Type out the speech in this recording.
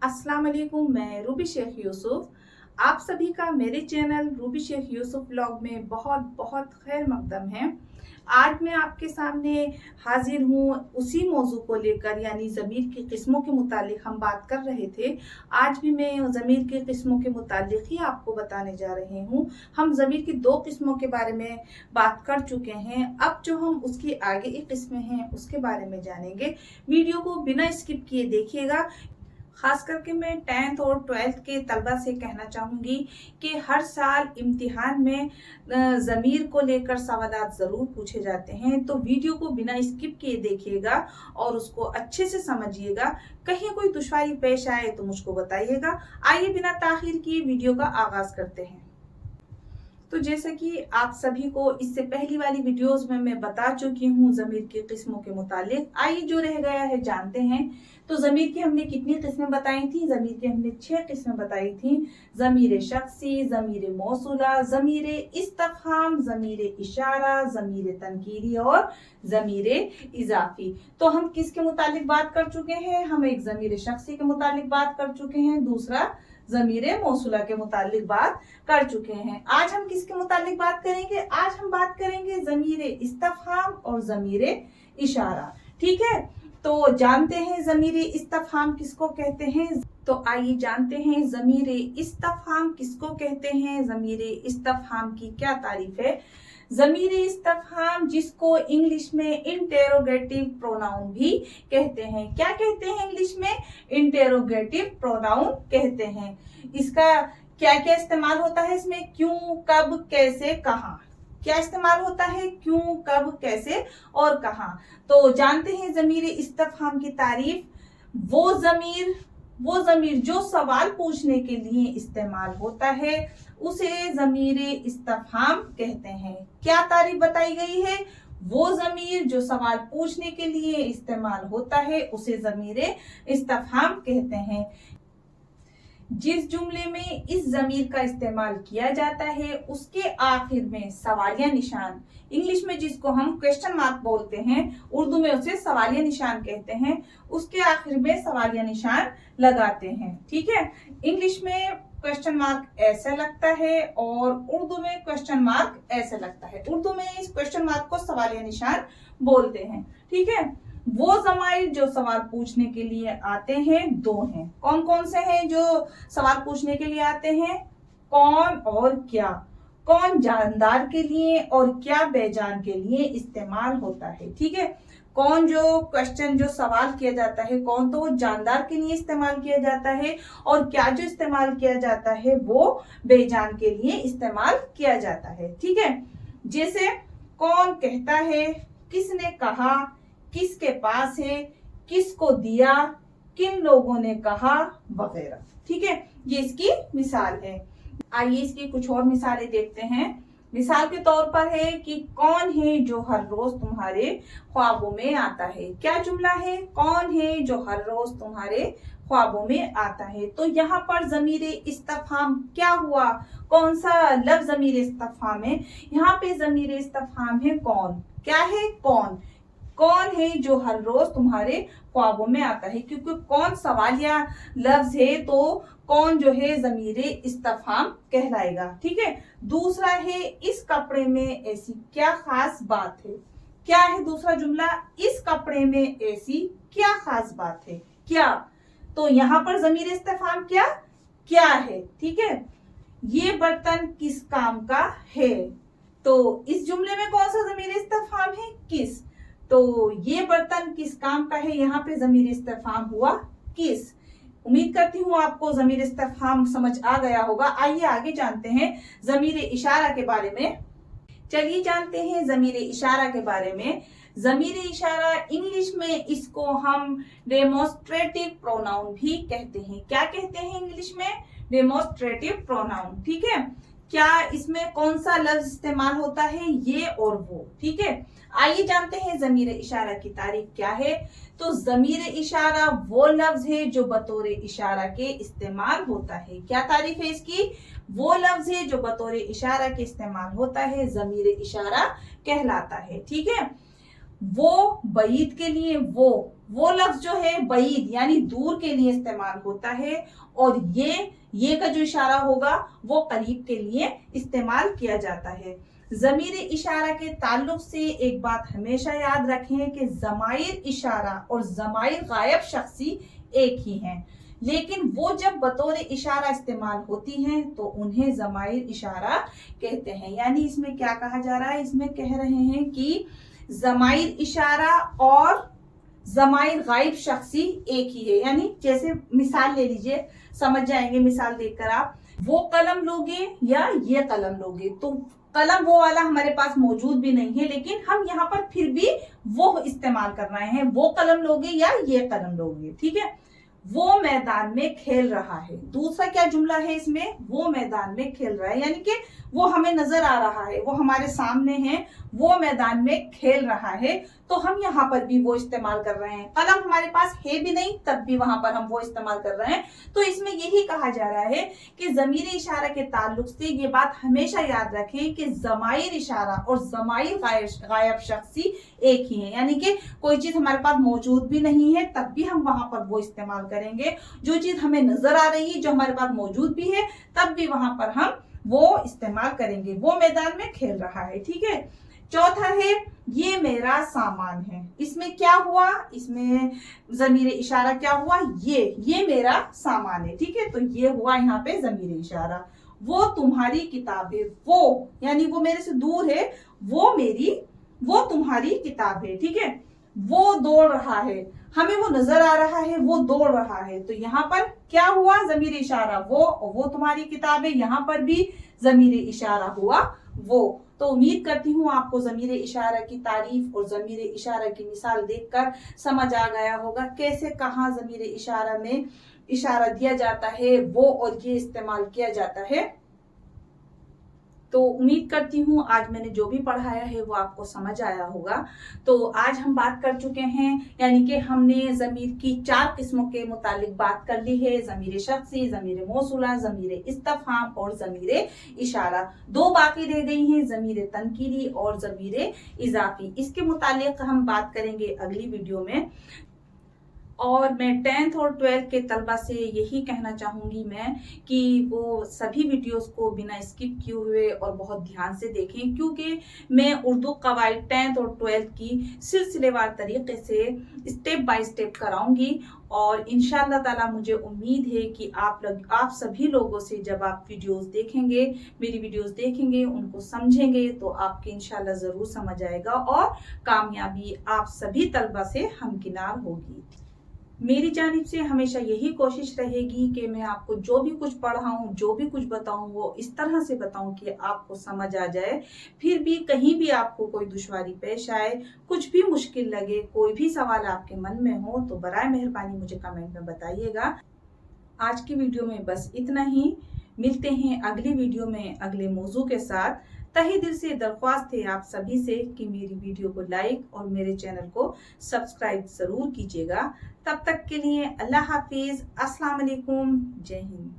अस्सलाम वालेकुम। मैं रूबी शेख यूसुफ, आप सभी का मेरे चैनल रूबी शेख यूसुफ व्लॉग में बहुत बहुत खैर मकदम है। आज मैं आपके सामने हाजिर हूँ उसी मौजू को लेकर, यानी ज़मीर की किस्मों के मुतालिक हम बात कर रहे थे। आज भी मैं ज़मीर की किस्मों के मुतालिक ही आपको बताने जा रही हूँ। हम ज़मीर की दो किस्मों के बारे में बात कर चुके हैं, अब जो हम उसकी आगे एक किस्में हैं उसके बारे में जानेंगे। वीडियो को बिना स्किप किए देखिएगा। खास करके मैं 10th और 12th के तलबा से कहना चाहूँगी कि हर साल इम्तिहान में ज़मीर को लेकर सवालात ज़रूर पूछे जाते हैं, तो वीडियो को बिना स्किप किए देखिएगा और उसको अच्छे से समझिएगा। कहीं कोई दुश्वारी पेश आए तो मुझको बताइएगा। आइए बिना ताख़ीर किए वीडियो का आगाज़ करते हैं। तो जैसा कि आप सभी को इससे पहली वाली वीडियोस में मैं बता चुकी हूँ ज़मीर की किस्मों के मुतालिक, आइए जो रह गया है जानते हैं। तो ज़मीर की हमने कितनी किस्में बताई थी? ज़मीर की हमने 6 किस्में बताई थी। ज़मीर शख्सी, ज़मीर मौसूला, ज़मीर इस्तफ़हाम, ज़मीर इशारा, ज़मीर तनकीरी और ज़मीर इजाफी। तो हम किसके मुतालिक बात कर चुके हैं? हम एक ज़मीर शख्सी के मुतालिक बात कर चुके हैं, दूसरा ज़मीर मौसूला के मुतालिक बात कर चुके हैं। आज हम किसके मुतालिक बात करेंगे? आज हम बात करेंगे ज़मीर इस्तफ़हाम और ज़मीर इशारा। ठीक है, तो जानते हैं ज़मीर इस्तफ़हाम किसको कहते हैं। तो आइए जानते हैं ज़मीर इस्तफ़हाम किसको कहते हैं, ज़मीर इस्तफ़हाम की क्या तारीफ है। ज़मीर इस्तफ़हाम जिसको इंग्लिश में इंटेरोगेटिव प्रोनाउन भी कहते हैं। क्या कहते हैं इंग्लिश में? इंटेरोगेटिव प्रोनाउन कहते हैं। इसका क्या क्या इस्तेमाल होता है इसमें? क्यों, कब, कैसे, कहाँ। क्या इस्तेमाल होता है? क्यों, कब, कैसे और कहाँ। तो जानते हैं ज़मीर इस्तफ़हाम की तारीफ। वो ज़मीर जो सवाल पूछने के लिए इस्तेमाल होता है उसे ज़मीर इस्तफ़हाम कहते हैं। क्या तारीफ बताई गई है? वो ज़मीर जो सवाल पूछने के लिए इस्तेमाल होता है उसे ज़मीर इस्तफ़हाम कहते हैं। जिस जुमले में इस ज़मीर का इस्तेमाल किया जाता है उसके आखिर में सवालिया निशान, इंग्लिश में जिसको हम क्वेश्चन मार्क बोलते हैं, उर्दू में उसे सवालिया निशान कहते हैं, उसके आखिर में सवालिया निशान लगाते हैं। ठीक है, इंग्लिश में क्वेश्चन मार्क ऐसे लगता है और उर्दू में क्वेश्चन मार्क ऐसे लगता है। उर्दू में इस क्वेश्चन मार्क को सवालिया निशान बोलते हैं। ठीक है, वो ज़माइर जो सवाल पूछने के लिए आते हैं दो हैं। कौन कौन से हैं जो सवाल पूछने के लिए आते हैं? कौन और क्या। कौन जानदार के लिए और क्या बेजान के लिए इस्तेमाल होता है। ठीक है, कौन जो क्वेश्चन जो सवाल किया जाता है, कौन तो वो जानदार के लिए इस्तेमाल किया जाता है और क्या जो इस्तेमाल किया जाता है वो बेजान के लिए इस्तेमाल किया जाता है। ठीक है, जैसे कौन कहता है, किसने कहा, किसके पास है, किसको दिया, किन लोगों ने कहा, वगैरह। ठीक है, ये इसकी मिसाल है। आइए इसकी कुछ और मिसालें देखते हैं। मिसाल के तौर पर है कि कौन है जो हर रोज तुम्हारे ख्वाबों में आता है। क्या जुमला है? कौन है जो हर रोज तुम्हारे ख्वाबों में आता है। तो यहाँ पर ज़मीर इस्तफ़हाम क्या हुआ? कौन सा लफ्ज़ ज़मीर इस्तफ़हाम है? यहाँ पे ज़मीर इस्तफ़हाम है कौन। क्या है? कौन। कौन है जो हर रोज तुम्हारे ख्वाबों में आता है, क्योंकि कौन सवालिया लफ्ज है तो कौन जो है ज़मीर इस्तफ़हाम कहलाएगा। ठीक है, दूसरा है इस कपड़े में ऐसी क्या खास बात है। क्या है दूसरा जुमला? इस कपड़े में ऐसी क्या खास बात है। क्या, तो यहाँ पर ज़मीर इस्तफ़हाम क्या है। ठीक है, ये बर्तन किस काम का है। तो इस जुमले में कौन सा ज़मीर इस्तफ़हाम है? किस। तो ये बर्तन किस काम का है, यहाँ पे ज़मीर इस्तफ़हाम हुआ किस। उम्मीद करती हूँ आपको ज़मीर इस्तफ़हाम समझ आ गया होगा। आइए आगे जानते हैं ज़मीर इशारा के बारे में। चलिए जानते हैं ज़मीर इशारा के बारे में। ज़मीर इशारा इंग्लिश में इसको हम डेमोस्ट्रेटिव प्रोनाउन भी कहते हैं। क्या कहते हैं इंग्लिश में? Demonstrative pronoun. ठीक है, क्या इसमें कौन सा लफ्ज इस्तेमाल होता है? ये और वो। ठीक है, आइए जानते हैं ज़मीर इशारा की तारीफ क्या है। तो ज़मीर इशारा वो लफ्ज है जो बतौर इशारा के इस्तेमाल होता है। क्या तारीफ है इसकी? वो लफ्ज है जो बतौर इशारा के इस्तेमाल होता है, ज़मीर इशारा कहलाता है। ठीक है, वो बईद के लिए वो लफ्ज जो है बईद यानी दूर के लिए इस्तेमाल होता है, और ये का जो इशारा होगा वो करीब के लिए इस्तेमाल किया जाता है। ज़मीर इशारा के ताल्लुक से एक बात हमेशा याद रखें कि ज़माइर इशारा और ज़माइर गायब शख्सी एक ही हैं, लेकिन वो जब बतौर इशारा इस्तेमाल होती हैं तो उन्हें ज़माइर इशारा कहते हैं। यानी इसमें क्या कहा जा रहा है, इसमें कह रहे हैं कि ज़माइर इशारा और ज़माइर गायब शख्सी एक ही है। यानी जैसे मिसाल ले लीजिए, समझ जाएंगे मिसाल देखकर आप। वो कलम लोगे या ये कलम लोगे, तो कलम वो वाला हमारे पास मौजूद भी नहीं है, लेकिन हम यहाँ पर फिर भी वो इस्तेमाल कर रहे हैं। वो कलम लोगे या ये कलम लोगे, ठीक है। वो मैदान में खेल रहा है, दूसरा क्या जुमला है इसमें, वो मैदान में खेल रहा है, यानी कि वो हमें नजर आ रहा है, वो हमारे सामने है, वो मैदान में खेल रहा है, तो हम यहाँ पर भी वो इस्तेमाल कर रहे हैं। कलम हमारे पास है भी नहीं, तब भी वहां पर हम वो इस्तेमाल कर रहे हैं। तो इसमें यही कहा जा रहा है कि ज़मीर इशारा के ताल्लुक से ये बात हमेशा याद रखें कि ज़माइर इशारा और ज़माइर गायब शख्सी एक ही है। यानी कि कोई चीज हमारे पास मौजूद भी नहीं है, तब भी हम वहां पर वो इस्तेमाल करेंगे। जो चीज हमें नजर आ रही है, जो हमारे पास मौजूद भी है, तब भी वहां पर हम वो इस्तेमाल करेंगे। वो मैदान में खेल रहा है, ठीक है। चौथा है ये मेरा सामान है। इसमें क्या हुआ, इसमें ज़मीर इशारा क्या हुआ, ये मेरा सामान है, ठीक है। तो ये हुआ यहाँ पे ज़मीर इशारा। वो तुम्हारी किताब है, वो यानी वो मेरे से दूर है, वो तुम्हारी किताब है, ठीक है। वो दौड़ रहा है, हमें वो नजर आ रहा है, वो दौड़ रहा है, तो यहाँ पर क्या हुआ, ज़मीर इशारा वो तुम्हारी किताब है, यहाँ पर भी ज़मीर इशारा हुआ वो। तो उम्मीद करती हूँ आपको ज़मीर इशारा की तारीफ और ज़मीर इशारा की मिसाल देखकर समझ आ गया होगा कैसे कहाँ ज़मीर इशारा में इशारा दिया जाता है वो और ये इस्तेमाल किया जाता है। तो उम्मीद करती हूँ आज मैंने जो भी पढ़ाया है वो आपको समझ आया होगा। तो आज हम बात कर चुके हैं, यानी कि हमने ज़मीर की 4 किस्मों के मुतालिक बात कर ली है। ज़मीर शख्सी, ज़मीर मौसूला, ज़मीर इस्तिफ़हाम और ज़मीर इशारा। 2 बाकी रह गई हैं, ज़मीर तनकीरी और ज़मीर इजाफी। इसके मुतालिक हम बात करेंगे अगली वीडियो में। और मैं 10th और 12th के तलबा से यही कहना चाहूँगी मैं कि वो सभी वीडियोस को बिना स्किप किए हुए और बहुत ध्यान से देखें, क्योंकि मैं उर्दू कवायद 10th और 12th की सिलसिलेवार तरीके से स्टेप बाय स्टेप कराऊंगी। और इंशाअल्लाह ताला मुझे उम्मीद है कि आप सभी लोगों से जब आप वीडियोस देखेंगे, मेरी वीडियोस देखेंगे, उनको समझेंगे, तो आपके इंशाअल्लाह ज़रूर समझ आएगा और कामयाबी आप सभी तलबा से हमकिनार होगी। मेरी जानिब से हमेशा यही कोशिश रहेगी कि मैं आपको जो भी कुछ पढ़ाऊँ, जो भी कुछ बताऊँ, वो इस तरह से बताऊँ कि आपको समझ आ जाए। फिर भी कहीं भी आपको कोई दुश्वारी पेश आए, कुछ भी मुश्किल लगे, कोई भी सवाल आपके मन में हो, तो बराए मेहरबानी मुझे कमेंट में बताइएगा। आज की वीडियो में बस इतना ही। मिलते हैं अगली वीडियो में अगले मौजू के साथ। तहे दिल से दरख्वास्त है आप सभी से कि मेरी वीडियो को लाइक और मेरे चैनल को सब्सक्राइब ज़रूर कीजिएगा। तब तक के लिए अल्लाह हाफिज़, अस्सलाम वालेकुम, जय हिंद।